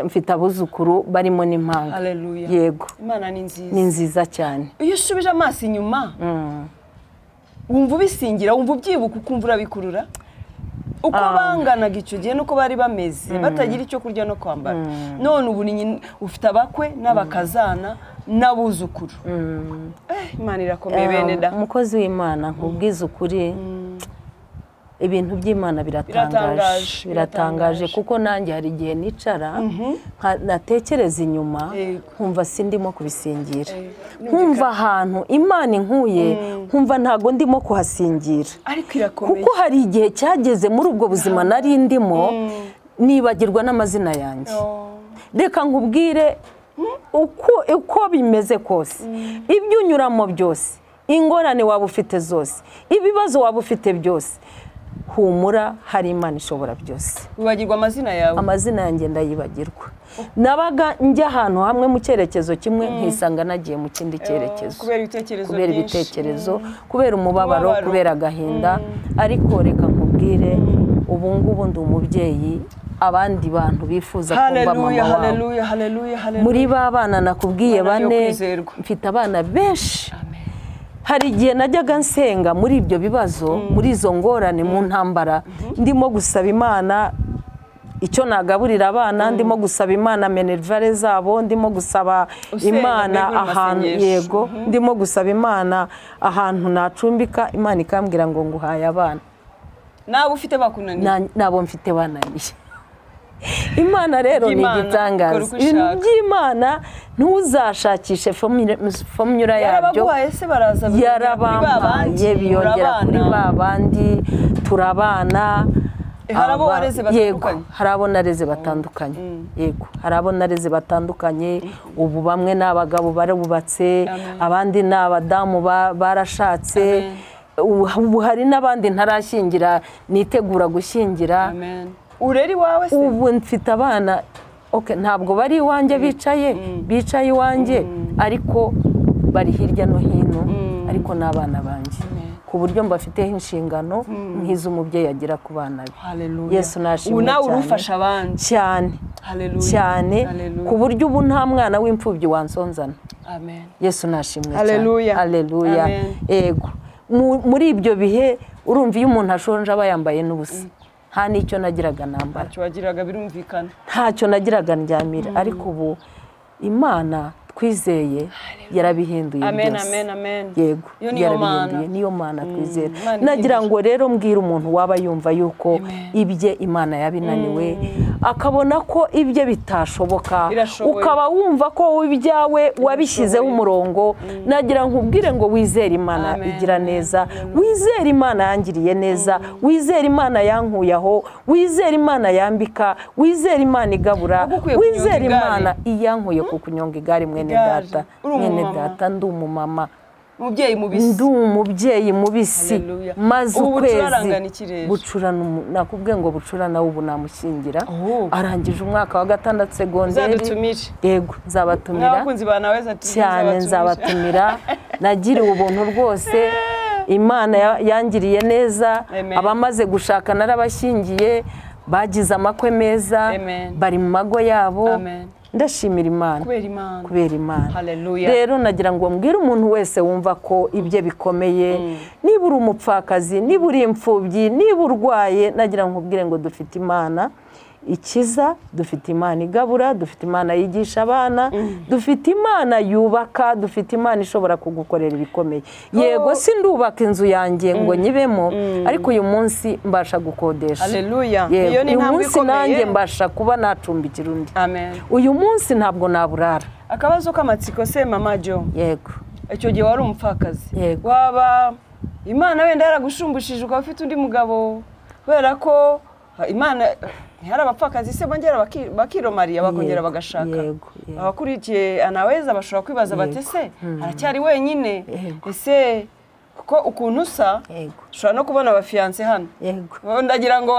B: mfite abuzukuru barimo n'impanga.
A: Haleluya.
B: Yego.
A: Imana ni nziza.
B: Ni nziza cyane.
A: Iyo usubije amaso inyuma, wumva ubisingira, wumva ubyibuka, ukumva urabikurura? Uko banganaga icyo gihe nuko bari bameze, batagira icyo kurya no kwambara. None ubu ufite abakwe n'abakazana n'abuzukuru. Imana irakomeye bene da.
B: Umukozi w'Imana, nkubwiza ukuri, ibintu by'Imana biratangaje kuko nanjye hari igihe nicara natekereza inyuma, nkumva sindimo kubisingira. Nkumva ahantu Imana inkuye, nkumva ntago ndimo kuhasingira.
A: Ariko irakomeye.
B: Kuko hari igihe cyageze muri ubwo buzima nari ndimo, nibagirwa n'amazina yanjye. Reka nkubwire uko bimeze kose, ibyo unyuramo byose, ingorane waba ufite zose, ibibazo waba ufite byose, humura, hari Imana ishobora byose.
A: Wibagirwa amazina yawe?
B: Amazina yanjye ndayibagirwa. nabaga njya ahantu hamwe mu cyerekezo kimwe nkisanga nagiye mu kindi cyerekezo kubera ibitekerezo kubera umubabaro kubera agahinda ariko reka nkubwire ubu ngubu ndi umubyeyi abandi bantu bifuza kumva mama wawe muri ba bana nakubwiye bane mfite abana benshi hari igihe najyaga nsenga muri ibyo bibazo muri izo ngorane mu ntambara ndimo gusaba Imana icyo nagaburira abana ndimo gusaba Imana minervare zabo ndimo gusaba Imana ahantu yego ndimo gusaba Imana ahantu nacumbika Imana ikambwira ngo nguhaye abana
A: nabo ufite bakunaniye
B: nabo mfite bananiye Imana rero ni igitangaza by'Imana ntuzashakishe formula yabyo yarabampaye biyongera kuri babandi turabana harabonareze batandukanye yego harabonareze batandukanye ubu bamwe n'abagabo barubatse abandi n'abadamu barashatse ubu hari n'abandi ntarashyingira nitegura gushyingira
A: ureri wawe se
B: ubu mfite abana ntabwo bari iwanjye bicaye iwanjye ariko bari hirya no hino ariko n'abana banjye ku buryo mbafiteho inshingano nk'iz'umubyeyi agira ku bana be Yesu nashimye
A: nawe urufasha abandi
B: cyane ku buryo ubu nta mwana w'imfubyi wansonzana Yesu nashimye cyane haleluya yego muri ibyo bihe urumva iyo umuntu ashonje aba yambaye n'ubusa nta n'icyo nagiraga nambara
A: ntacyo wagiraga birumvikana
B: ntacyo nagiraga ndyamira ariko ubu Imana twizeye yarabihinduye yego yarabihinduye niyo Mana twizera nagira ngo rero mbwira umuntu waba yumva yuko ibye Imana yabinaniwe akabona ko ibye bitashoboka ukaba wumva ko ibyawe wabishyizeho umurongo nagira nkubwire ngo wizere Imana igira neza wizere Imana yangiriye neza wizere Imana yankuyaho wizere Imana yambika wizere Imana igabura wizere Imana iyankuye ku kunyonga igare mwene data ndi umumama ndi umubyeyi mubisi maze ukwezi bucurana nakubwiye ngo bucurana ubu namushyingira arangije umwaka wa 6 segonderi yego nzabatumira cyane nzabatumira nagiriye ubuntu rwose Imana yangiriye neza abamaze gushaka narabashyingiye bagize amakwe meza bari mu mago yabo ndashimira Imana kubera Imana rero nagira ngo mbwire umuntu wese wumva ko ibye bikomeye niba uri umupfakazi niba uri imfubyi niba urwaye nagira ngo nkubwire ngo dufite Imana ikiza dufite Imana igabura dufite Imana yigisha abana dufite Imana yubaka dufite Imana ishobora kugukorera ibikomeye yego sindubaka inzu yanjye ngo nyibemo ariko uyu munsi mbasha gukodesha
A: haleluya iyo ni ntambwe ikomeye
B: nanjye mbasha kuba nacumbikira undi uyu munsi ntabwo naburara
A: akabazo k'amatsiko se mama Jo
B: yego
A: icyo gihe wari umupfakazi waba Imana wenda yaragushumbishije ukaba ufite undi mugabo kubera ko Imana hari abapfakazi se bongera bakiromariya bakongera bagashaka abakurikiye Anaweza bashobora kwibaza bati se aracyari wenyine ese kuko ukuntu usa ushobora no kubona abafiyanse hano ndagira ngo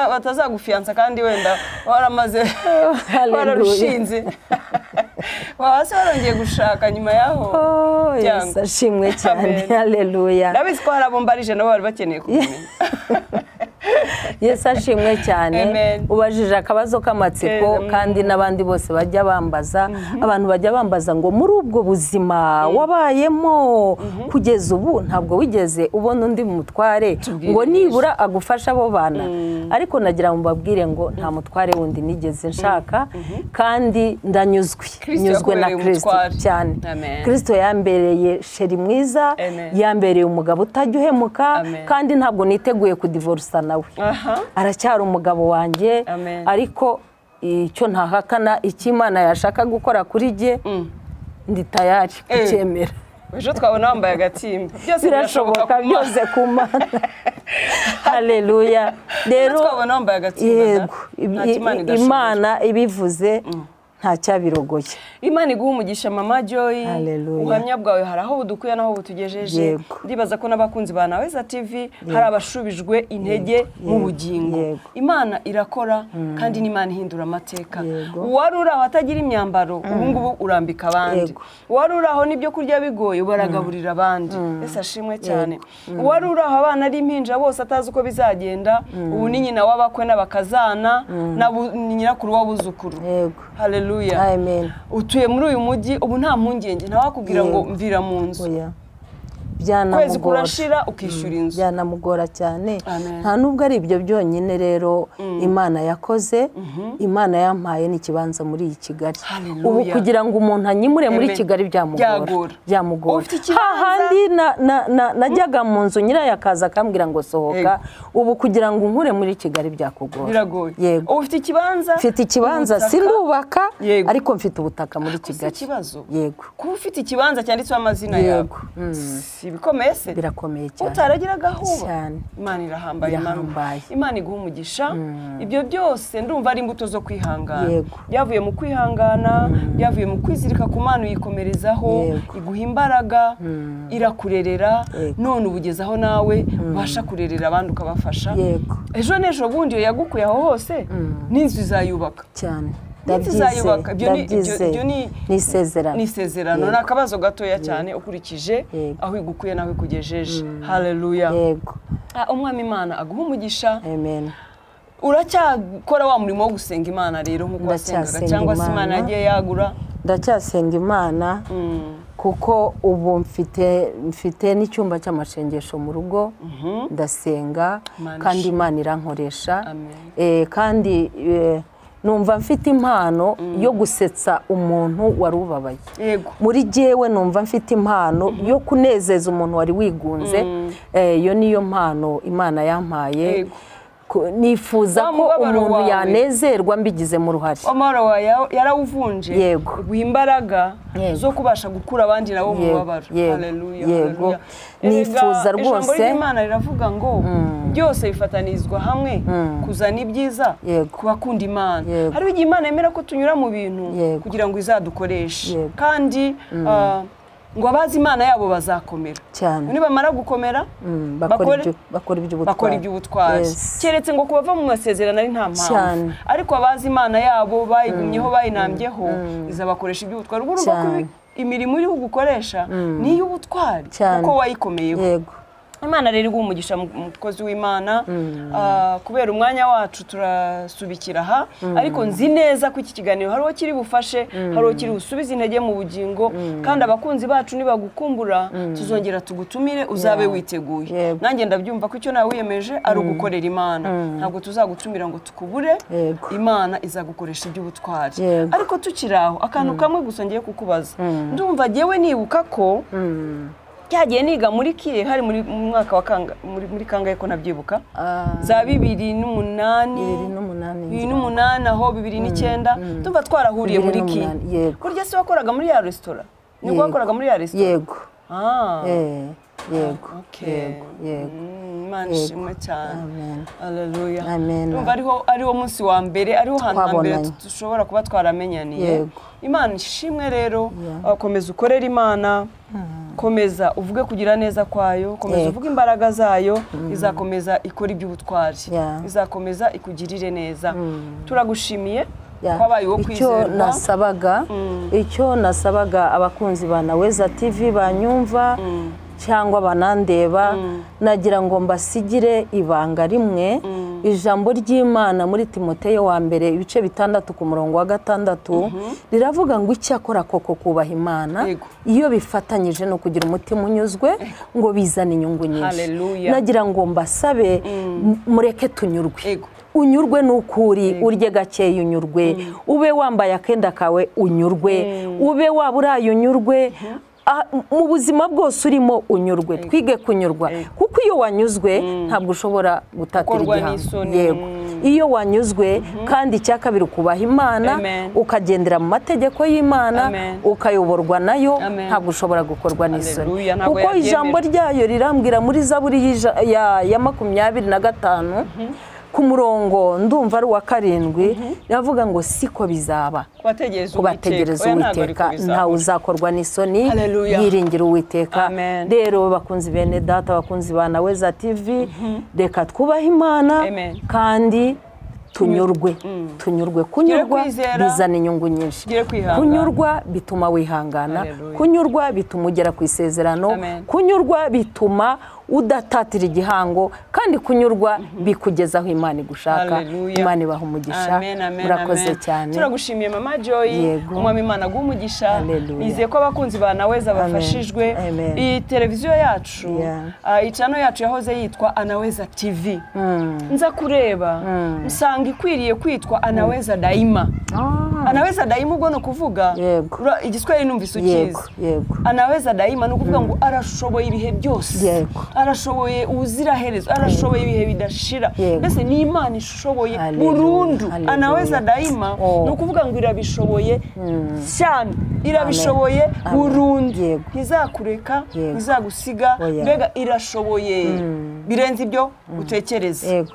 A: batazagufiyansa kandi wenda waramaze wararushinze wase warongeye gushaka nyuma yaho
B: Yesu ashimwe cyane haleluya
A: ndabizi ko hari abo mbarije nabo bari bakeneye kumenya
B: Yesu ashimwe cyane ubajije akabazo k'amatsiko kandi n'abandi bose bajya bambaza abantu bajya bambaza ngo muri ubwo buzima wabayemo kugeza ubu ntabwo wigeze ubona undi mutware ngo nibura agufasha abo bana ariko nagira ngo mbabwire ngo nta mutware wundi nigeze nshaka kandi nyuzwe na Kristo cyane Kristo yambereye sheri mwiza yambereye umugabo utajya uhemuka kandi ntabwo niteguye kudivorsa nawe aracyari umugabo wanjye ariko icyo ntahakana icyo Imana yashaka gukora kuri jye ndi tayari kucyemera
A: ejo twabona wambaye agatimba byose
B: birashoboka byose ku Mana haleluya rero
A: twabona wambaye agatimba
B: Imana ibivuze nta cyabirogoye.
A: Imana iguha umugisha mama Joy. Ubuhamya bwawe hari aho budukuye naho butugejeje. Ndibaza ko n'abakunzi ba Anaweza TV hari abashubijwe intege mu bugingo. Imana irakora kandi n'Imana ihindura amateka. Uwari uraho atagira imyambaro ubu ngubu urambika abandi. Uwari uraho n'ibyo kurya bigoye baragaburira abandi. Ese ashimwe cyane. Uwari uraho abana ari impinja bose atazi uko bizagenda ubu ni nyina w'abakwe n'abakazana na nyirakuru w'abuzukuru. Haleluya.
B: Amen.
A: Utuye muri uyu mujyi ubu nta mpungenge ntawakubwira ngo mvira mu nzu. Kwezi kurashira ukishyura inzu.
B: Byanamugora cyane. Nta nubwo ari ibyo byonyine rero Imana yakoze. Imana yampaye n'ikibanza muri iyi Kigali. Ubu kugira ngo umuntu anyimure muri Kigali byamugora. Hahandi najyaga mu nzu nyirayo akaza akambwira ngo sohoka. Ubu kugira ngo unkure muri Kigali byakugora.
A: Biragoye.
B: Yego.
A: Ufite ikibanza?
B: Mfite ikibanza sindubaka ariko mfite ubutaka muri Kigali.
A: Yego. Kuba ufite ikibanza cyanditseho amazina yawe. Bikomeye se?
B: Birakomeye cyane.
A: Utaragiraga huba. Imana irahambaye. Imana iguha umugisha. Ibyo byose ndumva ari imbuto zo kwihangana. Byavuye mu kwihangana, byavuye mu kwizirika ku Mana uyikomerezaho, iguha imbaraga, irakurerera, none ubugezaho nawe ubasha kurerera abandi ukabafasha. Ejo n'ejo bundi iyo yagukuye aho hose n'inzu izayubaka
B: cyane.
A: Nisezerano ni akabazo gatoya cyane ukurikije aho igukuye nawe kugejeje. Haleluya. Umwami Imana aguha umugisha. Uracyakora wa murimo wo gusenga Imana rero nk'uko wasengaga cyangwa se Imana yagiye yagura?
B: Ndacyasenga Imana kuko ubu mfite n'icyumba cy'amashengesho mu rugo ndasenga kandi Imana irankoresha kandi numva mfite impano yo gusetsa umuntu wari ubabaye. Muri jewe numva mfite impano yo kunezeza umuntu wari wigunze. Iyo niyo mpano Imana yampaye. Nifuza ko umuntu yanezerwa mbigize mu ruhare.
A: Amaro yarawuvunje guha imbaraga zo kubasha gukura abandi nabo mu babaro. Haleluya. Nifuza rwose. Imana riravuga ngo byose bifatanizwa hamwe kuzana ibyiza ku bakunda Imana. Hari igihe Imana yemera ko tunyura mu bintu kugira ngo izadukoreshe kandi ngo abazi Imana yabo bazakomera. Nibamara gukomera bakora iby'ubutwari. Keretse ngo kubava mu masezerano ari nta mpamvu. Ariko abazi Imana yabo bayigumyeho bayinambyeho izabakoresha iby'ubutwari. Urumva ko imirimo iri gukoresha ni iy'ubutwari kuko wayikomeyeho. Imana rero iguha umugisha mukozi w'Imana. Kubera umwanya wacu turasubikira aha ariko nzi neza ko iki kiganiro hari uwo kiri bufashe, hari uwo kiri busubize intege mu bugingo kandi abakunzi bacu nibagukumbura tuzongera tugutumire uzabe witeguye. Nanjye ndabyumva ko icyo nawe wiyemeje ari ugukorera Imana. Ntabwo tuzagutumira ngo tukubure. Imana izagukoresha iby'ubutwari. Ariko tukiraho akantu kamwe gusa ngiye kukubaza. Ndumva jewe nibuka ko cyagiye niga muri kiye hari muri mwaka wa muri kangahe ko nabyibuka za 2008 aho 2009 ndumva twarahuriye muri kiye. Kurya se wakoraga muri ya restaurant? Niko wakoraga muri ya restaurant?
B: Yego.
A: Imana ishimwe cyane. Haleluya. Ndumva ariho munsi wa mbere, ariho hantu hambere dushobora kuba twaramenyaniye. Imana ishimwe rero, komeza ukorera Imana. Komeza uvuge kugira neza kwayo, komeza uvuge imbaraga zayo, izakomeza ikora iby'ubutwari, izakomeza ikugirire neza. Turagushimiye kwabaye wo kwizerwa.
B: Icyo nasabaga abakunzi ba Anaweza TV banyumva cyangwa banandeba nagira ngo mbasigire ibanga rimwe. Ijambo ry'Imana muri Timoteyo wa mbere ibice 6 ku murongo wa 6 riravuga ngo icyakora koko kubaha Imana iyo bifatanyije no kugira umutima unyuzwe ngo bizana inyungu nyinshi. Nagira ngo mbasabe mureke tunyurwe. Unyurwe n'ukuri, urye gakeye unyurwe, ube wambaye akenda kawe unyurwe, ube waburaye unyurwe. Mu buzima bwose urimo unyurwe. Twige kunyurwa kuko iyo wanyuzwe ntabwo ushobora gutatira igihango. Iyo wanyuzwe kandi cyakabiri kubaha Imana ukagendera mu mategeko y'Imana ukayoborwa nayo ntabwo ushobora gukorwa n'isoni kuko ijambo ryayo rirambwira muri Zaburi ya 25 ku murongo ndumva ari wa 7 yavuga ngo siko bizaba kubategereza Uwiteka nta uzakorwa n'isoni yiringira Uwiteka. Rero bakunzi bene data bakunzi ba Anaweza TV reka twubaha Imana kandi tunyurwe kunyurwa bizana inyungu nyinshi. Kunyurwa bituma wihangana, kunyurwa bituma ugera ku isezerano, kunyurwa bituma udatatira igihango, kandi kunyurwa bikugezaho Imana igushaka. Imana ibaha umugisha. Murakoze cyane.
A: Turagushimiye Mama Joy, umwami Imana guumugisha. Nizeye ko abakunzi ba Anaweza bafashijwe. Iyi televiziyo yacu icano yacu yahoze yitwa Anaweza TV. Nza kureba nsanga ikwiriye kwitwa Anaweza Daima. Anaweza Daima ubwo no kuvuga igiswahili numvise ukizi. Anaweza Daima no kuvuga ngo arashoboye ibihe byose. Arashoboye uziraherezo, arashoboye ibihe bidashira. Mbese ni Imana ishoboye burundu. Anaweza Daima no kuvuga ngo irabishoboye cyane, irabishoboye burundu. Ntizakureka, ntizagusiga, mbega irashoboye birenze ibyo utekereza.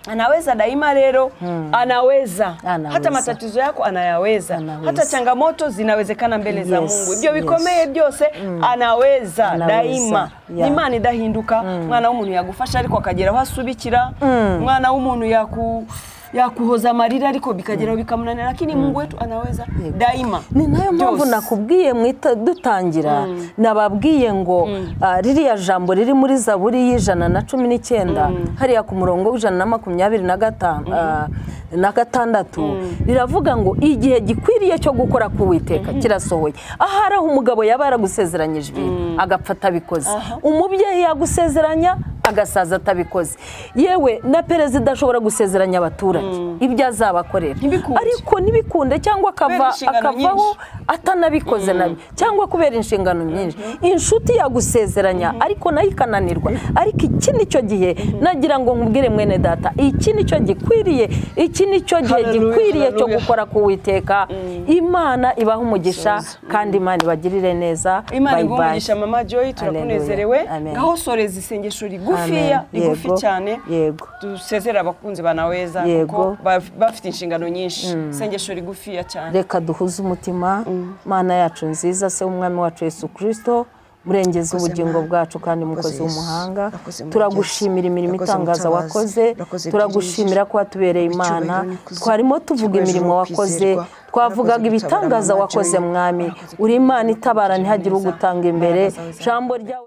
A: Anaweza Daima rero, anaweza. Hata matatizo yako anayaweza. Hata changamoto zinawezekana mbele za Mungu. Ibyo bikomeye byose Anaweza Daima. Ni Imana idahinduka. Mwana w'umuntu yagufasha ariko akageraho asubikira. Mwana w'umuntu yakuhoza amarira ariko bikageraho bikamunanira, lakini Mungu wetu Anaweza Daima.
B: Ni nayo mpamvu nakubwiye dutangira nababwiye ngo ririya jambo riri muri Zaburi y'119 hariya ku murongo w'125 riravuga ngo igihe gikwiriye cyo gukora ku Uwiteka kirasohoye. Ahari aho umugabo yaba yaragusezeranyije ibintu agapfata bikoze, umubyeyi yagusezeranya agasaza atabikoze, yewe na perezida ashobora gusezeranya abaturage ibyo azabakorera, ariko nibikunde cyangwa akavaho atanabikoze nabi cyangwa kubera inshingano nyinshi. Inshuti yagusezeranya ariko nayo ikananirwa, ariko iki nicyo gihe nagira ngo nkubwire mwene data, iki nicyo gikwiriye, iki nicyo gihe gikwiriye cyo gukora ku Uwiteka. Imana ibaha umugisha kandi Imana ibagirire neza.
A: Imana igumisha Mama Joy, turakunezerewe. Ngaho soreza isengesho rigufi cyane. Dusezera abakunzi ba Anaweza kuko bafite inshingano nyinshi. Isengesho rigufi cyane.
B: Reka duhuze umutima. Mana yacu nziza, se umwami wacu Yesu Kristo, murengeze ubugingo bwacu kandi mukozi w'umuhanga. Turagushimira imirimo itangaza wakoze, turagushimira ko watubereye Imana. Twarimo tuvuga imirimo wakoze, twavugaga ibitangaza wakoze mwami. Uri Imana itabara ntihagire ugutanga imbere. Jambo ryawe